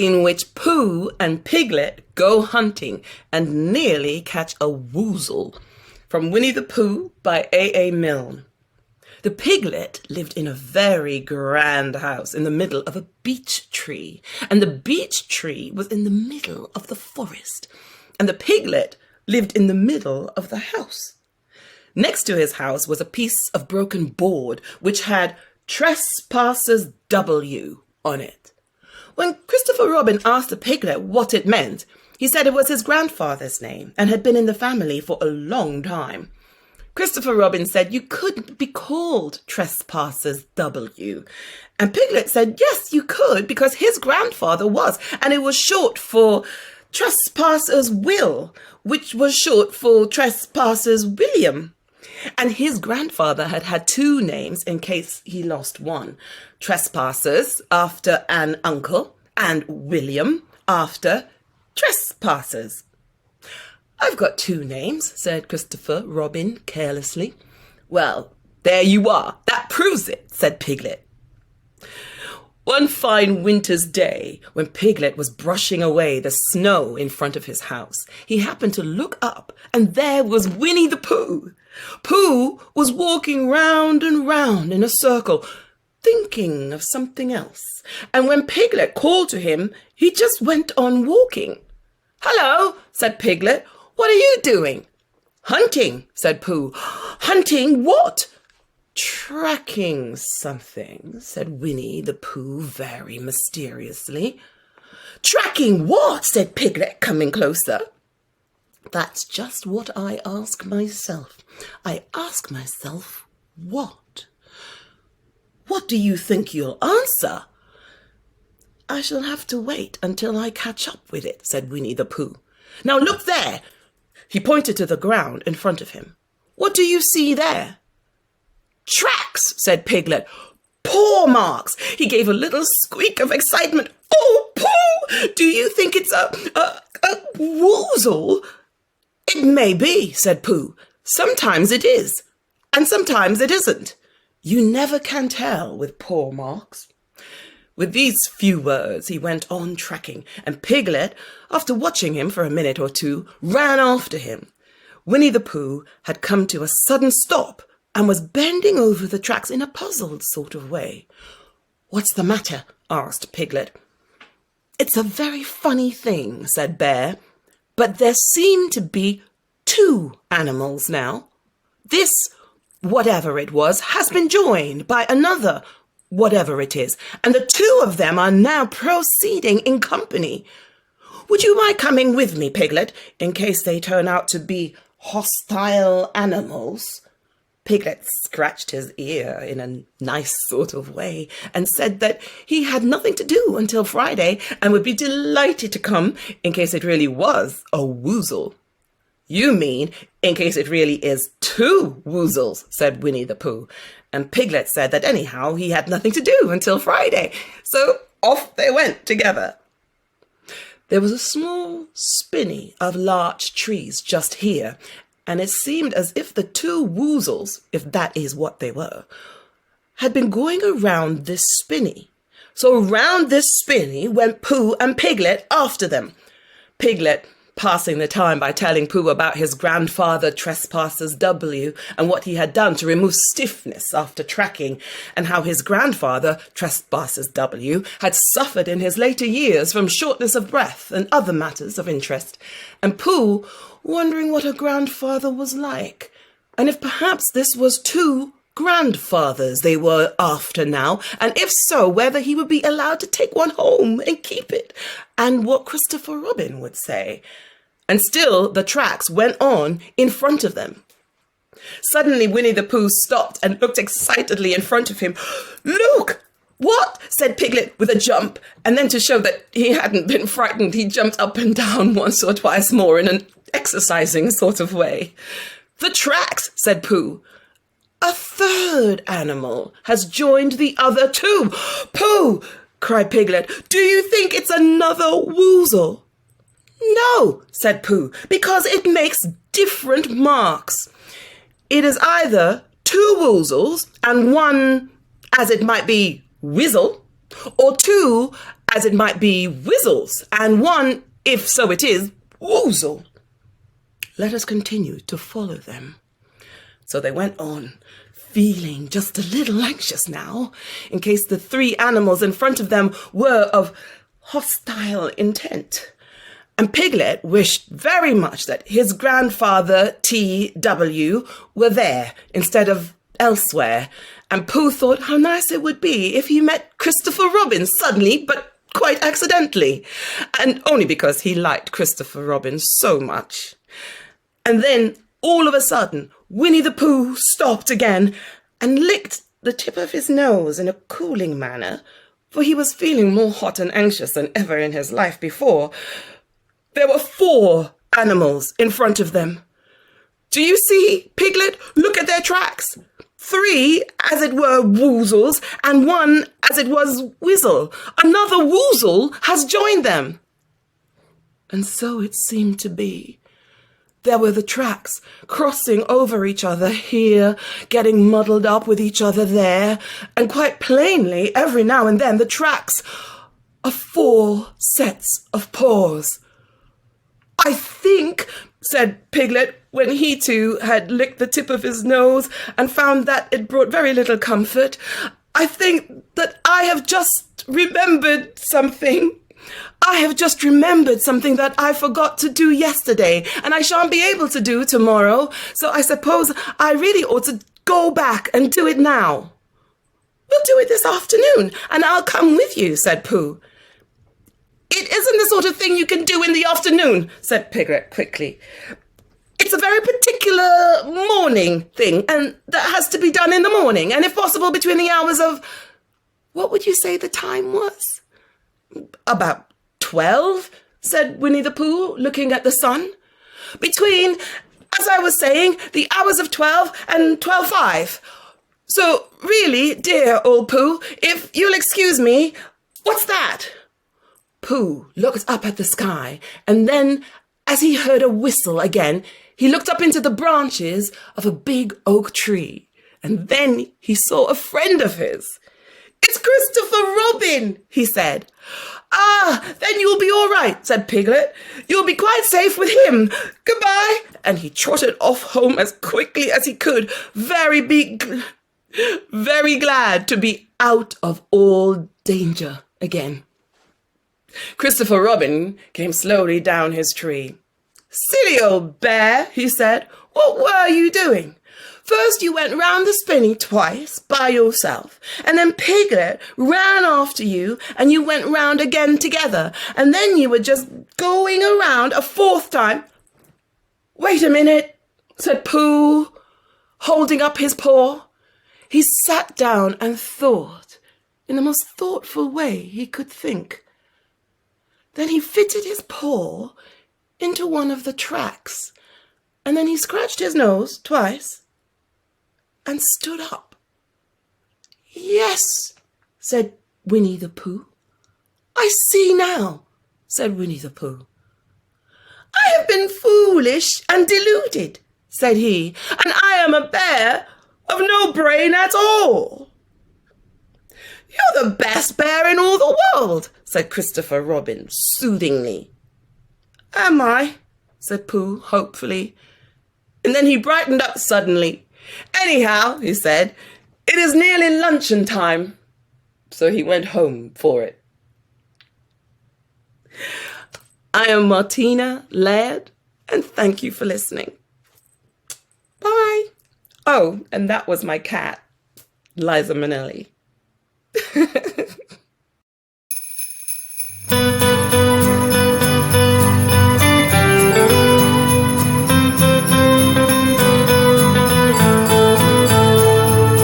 in which Pooh and Piglet go hunting and nearly catch a woozle. From Winnie the Pooh by A A Milne. The piglet lived in a very grand house in the middle of a beech tree, and the beech tree was in the middle of the forest, and the piglet lived in the middle of the house. Next to his house was a piece of broken board which had Trespassers W on it. When Christopher Robin asked the piglet what it meant, he said it was his grandfather's name and had been in the family for a long time. Christopher Robin said you couldn't be called Trespassers W. And Piglet said yes, you could, because his grandfather was, and it was short for Trespassers Will, which was short for Trespassers William. And his grandfather had had two names in case he lost one. Trespassers after an uncle, and William after Trespassers. I've got two names, said Christopher Robin carelessly. Well, there you are. That proves it, said Piglet. One fine winter's day, when Piglet was brushing away the snow in front of his house, he happened to look up, and there was Winnie the Pooh. Pooh was walking round and round in a circle, thinking of something else. And when Piglet called to him, he just went on walking. Hello, said Piglet. What are you doing? Hunting, said Pooh. Hunting what? Tracking something, said Winnie the Pooh very mysteriously. Tracking what? Said Piglet, coming closer. That's just what I ask myself. I ask myself, what? What do you think you'll answer? I shall have to wait until I catch up with it, said Winnie the Pooh. Now look there. He pointed to the ground in front of him. What do you see there? Tracks, said Piglet. Paw marks. He gave a little squeak of excitement. Oh, Pooh! Do you think it's a woozle? It may be, said Pooh. Sometimes it is, and sometimes it isn't. You never can tell with paw marks. With these few words, he went on tracking, and Piglet, after watching him for a minute or two, ran after him. Winnie the Pooh had come to a sudden stop and was bending over the tracks in a puzzled sort of way. What's the matter? Asked Piglet. It's a very funny thing, said Bear, but there seem to be two animals now. This, whatever it was, has been joined by another, whatever it is, and the two of them are now proceeding in company. Would you mind coming with me, Piglet, in case they turn out to be hostile animals? Piglet scratched his ear in a nice sort of way and said that he had nothing to do until Friday and would be delighted to come in case it really was a woozle. You mean in case it really is two woozles, said Winnie the Pooh. And Piglet said that anyhow he had nothing to do until Friday, so off they went together. There was a small spinney of larch trees just here, and it seemed as if the two woozles, if that is what they were, had been going around this spinney. So round this spinney went Pooh and Piglet after them. Piglet passing the time by telling Pooh about his grandfather Trespassers W and what he had done to remove stiffness after tracking, and how his grandfather Trespassers W had suffered in his later years from shortness of breath and other matters of interest, and Pooh wondering what her grandfather was like, and if perhaps this was two grandfathers they were after now, and if so, whether he would be allowed to take one home and keep it, and what Christopher Robin would say. And still the tracks went on in front of them. Suddenly Winnie the Pooh stopped and looked excitedly in front of him. Look! What? Said Piglet with a jump, and then to show that he hadn't been frightened, he jumped up and down once or twice more in an exercising sort of way. The tracks, said Pooh. A third animal has joined the other two. Pooh, cried Piglet, do you think it's another woozle? No, said Pooh, because it makes different marks. It is either two woozles and one, as it might be, whizzle, or two, as it might be Whizzles, and one, if so it is, Woozle. Let us continue to follow them. So they went on, feeling just a little anxious now, in case the three animals in front of them were of hostile intent. And Piglet wished very much that his grandfather, T.W., were there instead of elsewhere. And Pooh thought how nice it would be if he met Christopher Robin suddenly, but quite accidentally, and only because he liked Christopher Robin so much. And then, all of a sudden, Winnie the Pooh stopped again and licked the tip of his nose in a cooling manner, for he was feeling more hot and anxious than ever in his life before. There were 4 animals in front of them. Do you see, Piglet? Look at their tracks. 3, as it were, Woozles, and 1, as it was, Whizzle. Another Woozle has joined them. And so it seemed to be. There were the tracks crossing over each other here, getting muddled up with each other there, and quite plainly, every now and then, the tracks of 4 sets of paws. I think, said Piglet, when he too had licked the tip of his nose and found that it brought very little comfort, I think that I have just remembered something. I have just remembered something that I forgot to do yesterday, and I shan't be able to do tomorrow, so I suppose I really ought to go back and do it now. We'll do it this afternoon, and I'll come with you, said Pooh. It isn't the sort of thing you can do in the afternoon, said Piglet quickly. It's a very particular morning thing, and that has to be done in the morning, and if possible between the hours of... What would you say the time was? About 12, said Winnie the Pooh, looking at the sun. Between, as I was saying, the hours of 12 and 12:05. So really, dear old Pooh, if you'll excuse me, what's that? Pooh looked up at the sky, and then, as he heard a whistle again, he looked up into the branches of a big oak tree, and then he saw a friend of his. It's Christopher Robin, he said. Ah, then you'll be all right, said Piglet. You'll be quite safe with him. Goodbye. And he trotted off home as quickly as he could, very glad to be out of all danger again. Christopher Robin came slowly down his tree. Silly old bear, he said. What were you doing? First you went round the spinney twice by yourself, and then Piglet ran after you, and you went round again together, and then you were just going around a 4th time. Wait a minute, said Pooh, holding up his paw. He sat down and thought, in the most thoughtful way he could think. Then he fitted his paw into one of the tracks, and then he scratched his nose twice and stood up. Yes, said Winnie the Pooh. I see now, said Winnie the Pooh. I have been foolish and deluded, said he, and I am a bear of no brain at all. You're the best bear in all the world, said Christopher Robin soothingly. Am I? Said Pooh hopefully. And then he brightened up suddenly. Anyhow, he said, it is nearly luncheon time. So he went home for it. I am Martina Laird, and thank you for listening. Bye. Oh, and that was my cat, Liza Minnelli.